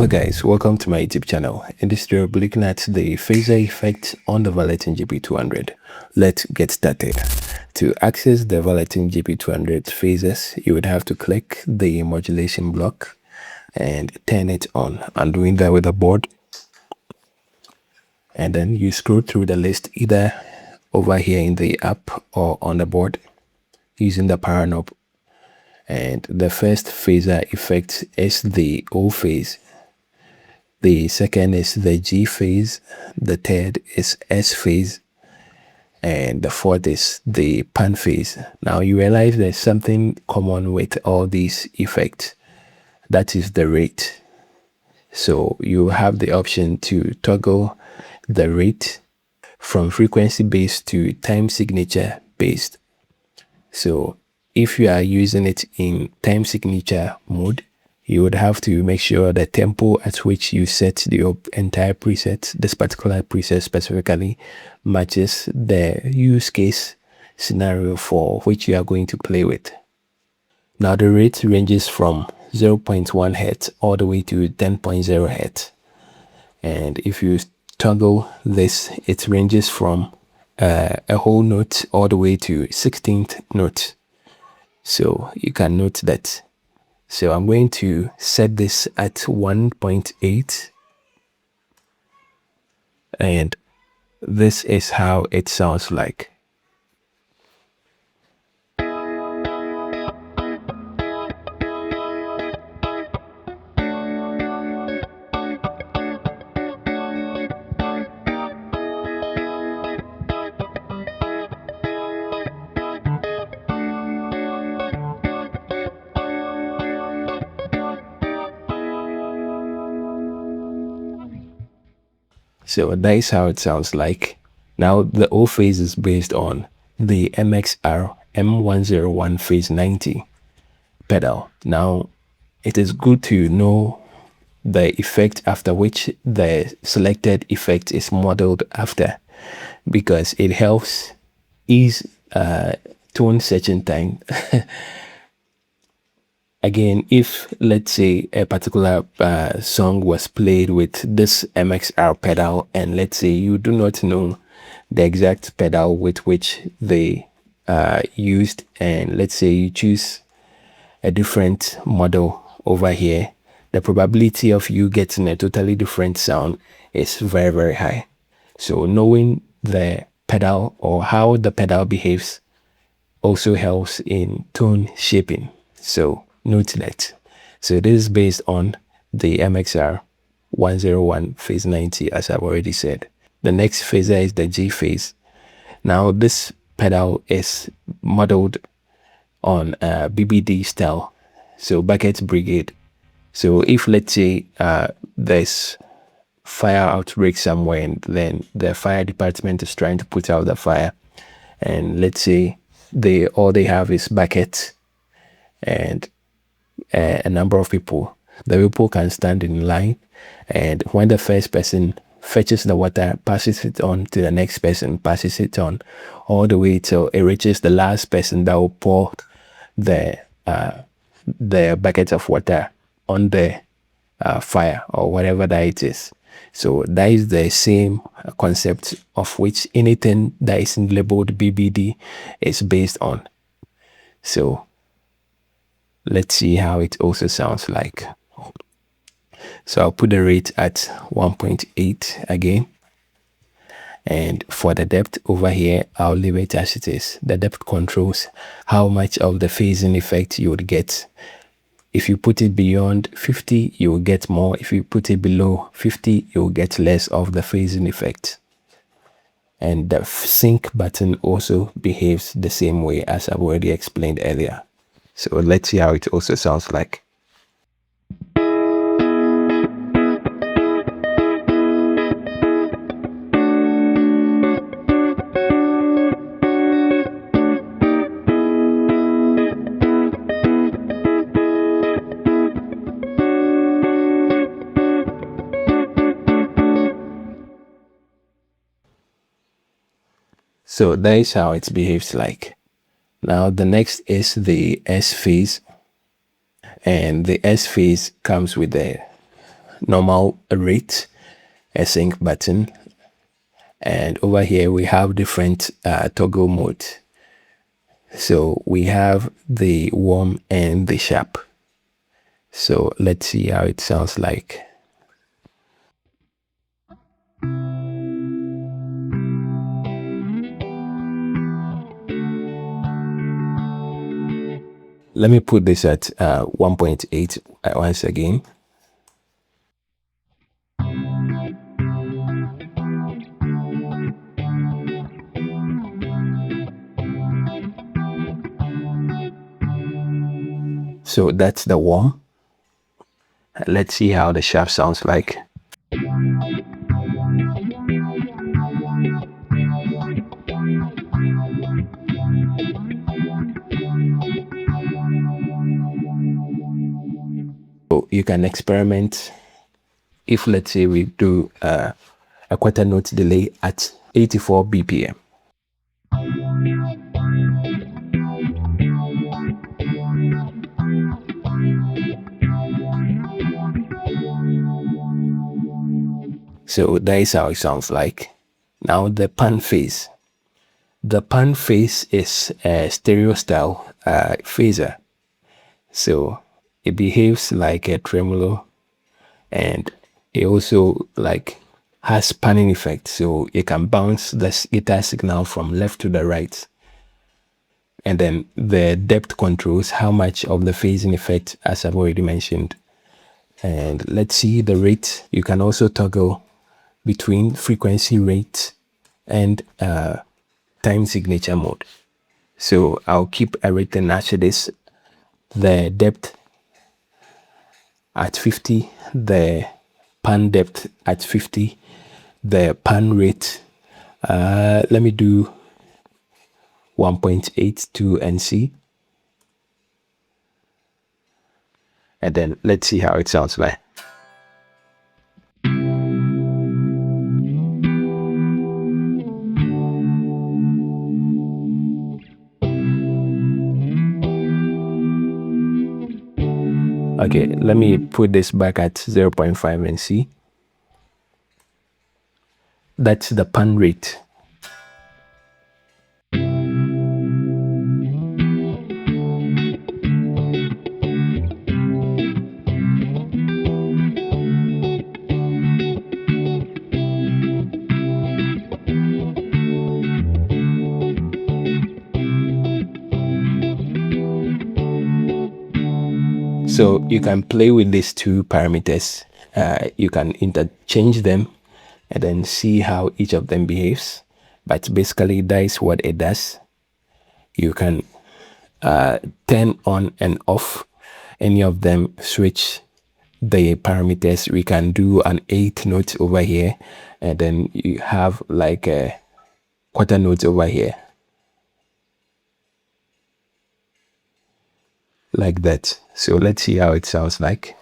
Hello guys, welcome to my YouTube channel. In this video, we'll be looking at the phaser effect on the Valeton GP200. Let's get started. To access the Valeton GP200 phasers, you would have to click the modulation block and turn it on. I'm doing that with a board. And then you scroll through the list either over here in the app or on the board using the power knob. And the first phaser effect is the O phase. The second is the G phase. The third is S phase. And the fourth is the pan phase. Now you realize there's something common with all these effects. That is the rate. So you have the option to toggle the rate from frequency based to time signature based. So if you are using it in time signature mode, you would have to make sure the tempo at which you set the entire preset, this particular preset specifically, matches the use case scenario for which you are going to play with. Now the rate ranges from 0.1 Hz all the way to 10.0 Hz. And if you toggle this, it ranges from a whole note all the way to 16th note. So you can note that. So I'm going to set this at 1.8, and this is how it sounds like. So that is how it sounds like. Now the O phase is based on the MXR M101 phase 90 pedal. Now it is good to know the effect after which the selected effect is modeled after, because it helps ease tone searching time. Again, if let's say a particular song was played with this MXR pedal, and let's say you do not know the exact pedal with which they used, and let's say you choose a different model over here, the probability of you getting a totally different sound is very, very high. So knowing the pedal or how the pedal behaves also helps in tone shaping. So note that. So this is based on the MXR 101 phase 90, as I've already said. The next phaser is the G phase. Now this pedal is modeled on BBD style, so bucket brigade. So if let's say there's fire outbreak somewhere, and then the fire department is trying to put out the fire, and let's say all they have is buckets and a number of people. The people can stand in line, and when the first person fetches the water, passes it on to the next person, passes it on all the way till it reaches the last person that will pour the bucket of water on the fire or whatever that it is. So that is the same concept of which anything that is labeled BBD is based on. So let's see how it also sounds like. So I'll put the rate at 1.8 again. And for the depth over here, I'll leave it as it is. The depth controls how much of the phasing effect you would get. If you put it beyond 50, you will get more. If you put it below 50, you will get less of the phasing effect. And the sync button also behaves the same way as I've already explained earlier. So let's see how it also sounds like. So that is how it behaves like. Now the next is the S phase, and the S phase comes with the normal rate, a sync button, and over here we have different toggle modes. So we have the warm and the sharp. So let's see how it sounds like. Let me put this at 1.8 once again. So that's the warm. Let's see how the sharp sounds like. So you can experiment. If let's say we do a quarter note delay at 84 BPM. So that is how it sounds like. Now the pan phase. The pan phase is a stereo style phaser. So it behaves like a tremolo, and it also like has panning effect. So it can bounce the guitar signal from left to the right. And then the depth controls how much of the phasing effect, as I've already mentioned. And let's see the rate. You can also toggle between frequency rate and time signature mode. So I'll keep everything as it is. The depth at 50, the pan depth at 50, the pan rate. Let me do 1.82 and see. And then let's see how it sounds like. Okay, let me put this back at 0.5 and see. That's the pan rate. So you can play with these two parameters. You can interchange them and then see how each of them behaves. But basically, that is what it does. You can turn on and off any of them, switch the parameters. We can do an 8th note over here, and then you have like a quarter note over here, like that. So let's see how it sounds like.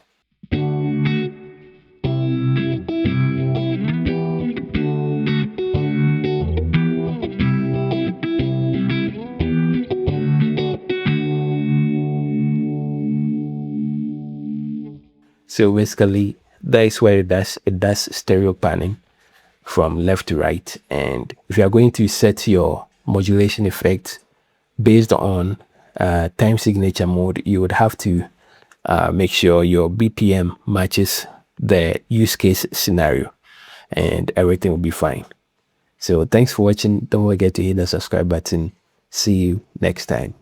So basically, that is where it does stereo panning from left to right. And if you are going to set your modulation effect based on time signature mode, you would have to make sure your BPM matches the use case scenario, and everything will be fine. So thanks for watching. Don't forget to hit the subscribe button. See you next time.